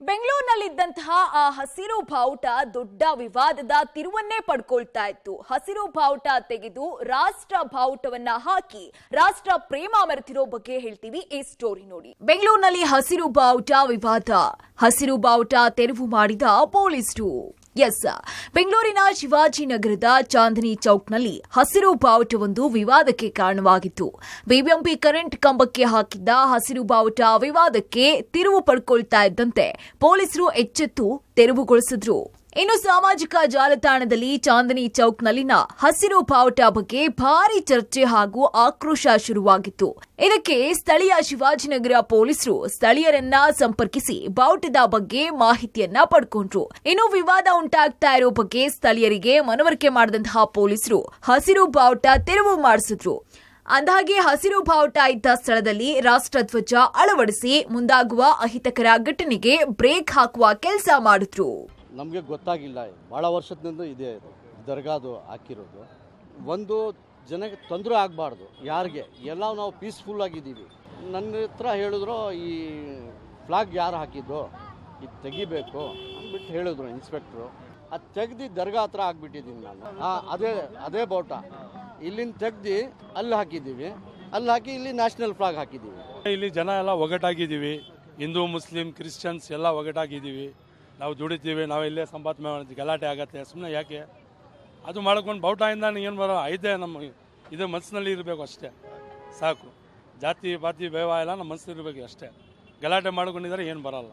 ಬೆಂಗಳೂರಿನಲ್ಲಿದ್ದಂತಹ ಆ ಹಸಿರು ಬಾವುಟ ದೊಡ್ಡ ವಿವಾದದ ತಿರುವನ್ನೇ ಪಡ್ಕೊಳ್ತಾ ಇತ್ತು. ಹಸಿರು ಬಾವುಟ ತೆಗೆದು ರಾಷ್ಟ್ರ ಬಾವುಟವನ್ನ ಹಾಕಿ ರಾಷ್ಟ್ರ ಪ್ರೇಮ ಮೆರೆತಿರೋ ಬಗ್ಗೆ ಹೇಳ್ತೀವಿ. ಈ ಸ್ಟೋರಿ ನೋಡಿ. ಬೆಂಗಳೂರಿನಲ್ಲಿ ಹಸಿರು ಬಾವುಟ ವಿವಾದ. ಹಸಿರು ಬಾವುಟ ತೆರವು ಮಾಡಿದ ಪೊಲೀಸರು. ಬೆಂಗಳೂರಿನ ಶಿವಾಜಿನಗರದ ಚಾಂದಿನಿ ಚೌಕ್ನಲ್ಲಿ ಹಸಿರು ಬಾವುಟವೊಂದು ವಿವಾದಕ್ಕೆ ಕಾರಣವಾಗಿತ್ತು. ಬಿಬಿಎಂಪಿ ಕರೆಂಟ್ ಕಂಬಕ್ಕೆ ಹಾಕಿದ್ದ ಹಸಿರು ಬಾವುಟ ವಿವಾದಕ್ಕೆ ತಿರುವು ಪಡ್ಕೊಳ್ತಾ ಇದ್ದಂತೆ ಪೊಲೀಸರು ಎಚ್ಚೆತ್ತು ತೆರವುಗೊಳಿಸಿದ್ರು. ಇನ್ನು ಸಾಮಾಜಿಕ ಜಾಲತಾಣದಲ್ಲಿ ಚಾಂದಿನಿ ಚೌಕ್ನಲ್ಲಿನ ಹಸಿರು ಬಾವುಟ ಬಗ್ಗೆ ಭಾರಿ ಚರ್ಚೆ ಹಾಗೂ ಆಕ್ರೋಶ ಶುರುವಾಗಿತ್ತು. ಇದಕ್ಕೆ ಸ್ಥಳೀಯ ಶಿವಾಜಿನಗರ ಪೊಲೀಸರು ಸ್ಥಳೀಯರನ್ನ ಸಂಪರ್ಕಿಸಿ ಬಾವುಟದ ಬಗ್ಗೆ ಮಾಹಿತಿಯನ್ನ ಪಡ್ಕೊಂಡ್ರು. ಇನ್ನು ವಿವಾದ ಉಂಟಾಗ್ತಾ ಇರೋ ಬಗ್ಗೆ ಸ್ಥಳೀಯರಿಗೆ ಮನವರಿಕೆ ಮಾಡಿದಂತಹ ಪೊಲೀಸರು ಹಸಿರು ಬಾವುಟ ತೆರವು ಮಾಡಿಸಿದ್ರು. ಅಂದಹಾಗೆ ಹಸಿರು ಬಾವುಟ ಇದ್ದ ಸ್ಥಳದಲ್ಲಿ ರಾಷ್ಟ್ರಧ್ವಜ ಅಳವಡಿಸಿ ಮುಂದಾಗುವ ಅಹಿತಕರ ಘಟನೆಗೆ ಬ್ರೇಕ್ ಹಾಕುವ ಕೆಲಸ ಮಾಡಿದ್ರು. ನಮಗೆ ಗೊತ್ತಾಗಿಲ್ಲ, ಭಾಳ ವರ್ಷದಿಂದ ಇದೆ ದರ್ಗಾದು ಹಾಕಿರೋದು. ಒಂದು ಜನಕ್ಕೆ ತೊಂದರೆ ಆಗಬಾರ್ದು, ಯಾರಿಗೆ ಎಲ್ಲ ನಾವು ಪೀಸ್ಫುಲ್ ಆಗಿದ್ದೀವಿ. ನನ್ನ ಹತ್ರ ಹೇಳಿದ್ರು ಈ ಫ್ಲಾಗ್ ಯಾರು ಹಾಕಿದ್ದು, ಇದು ತೆಗಿಬೇಕು ಅಂದ್ಬಿಟ್ಟು ಹೇಳಿದ್ರು ಇನ್ಸ್ಪೆಕ್ಟ್ರು. ಅದು ತೆಗ್ದು ದರ್ಗಾ ಹತ್ರ ಆಗಿಬಿಟ್ಟಿದ್ದೀನಿ ನಾನು. ಅದೇ ಬಾವುಟ ಇಲ್ಲಿಂದ ತೆಗ್ದು ಅಲ್ಲಿ ಹಾಕಿದ್ದೀವಿ, ಅಲ್ಲಿ ಹಾಕಿ ಇಲ್ಲಿ ನ್ಯಾಷನಲ್ ಫ್ಲಾಗ್ ಹಾಕಿದ್ದೀವಿ. ಇಲ್ಲಿ ಜನ ಎಲ್ಲ ಒಗ್ಗಟ್ಟಾಗಿದ್ದೀವಿ, ಹಿಂದೂ ಮುಸ್ಲಿಂ ಕ್ರಿಶ್ಚಿಯನ್ಸ್ ಎಲ್ಲ ಒಗ್ಗಟ್ಟಾಗಿದ್ದೀವಿ. ನಾವು ದುಡಿತೀವಿ, ನಾವು ಇಲ್ಲೇ ಸಂಪಾದನೆ ಮಾಡ್ತೀವಿ, ಗಲಾಟೆ ಆಗತ್ತೆ. ಸುಮ್ಮನೆ ಯಾಕೆ ಅದು ಮಾಡ್ಕೊಂಡು ಬಾವುಟದಿಂದ ಏನು ಬರೋ ಐತೆ ನಮ್ಮ ಇದು ಮನಸ್ಸಿನಲ್ಲಿ ಇರಬೇಕು ಅಷ್ಟೇ, ಸಾಕು. ಜಾತಿ ಪಾತಿ ಭೇವ ಎಲ್ಲ ನಮ್ಮ ಮನಸ್ಸಲ್ಲಿ ಇರಬೇಕು ಅಷ್ಟೇ. ಗಲಾಟೆ ಮಾಡ್ಕೊಂಡಿದ್ದಾರೆ ಏನು ಬರಲ್ಲ.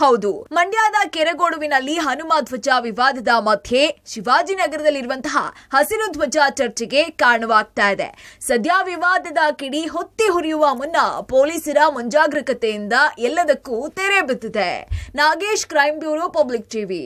ಹೌದು, ಮಂಡ್ಯದ ಕೆರಗೋಡುವಿನಲ್ಲಿ ಹನುಮ ಧ್ವಜ ವಿವಾದದ ಮಧ್ಯೆ ಶಿವಾಜಿನಗರದಲ್ಲಿರುವಂತಹ ಹಸಿರು ಧ್ವಜ ಚರ್ಚೆಗೆ ಕಾರಣವಾಗ್ತಾ ಇದೆ. ಸದ್ಯ ವಿವಾದದ ಕಿಡಿ ಹೊತ್ತಿ ಹುರಿಯುವ ಮುನ್ನ ಪೊಲೀಸರ ಮುಂಜಾಗ್ರತೆಯಿಂದ ಎಲ್ಲದಕ್ಕೂ ತೆರೆ ಬಿದ್ದಿದೆ. Nagesh, crime bureau, public TV.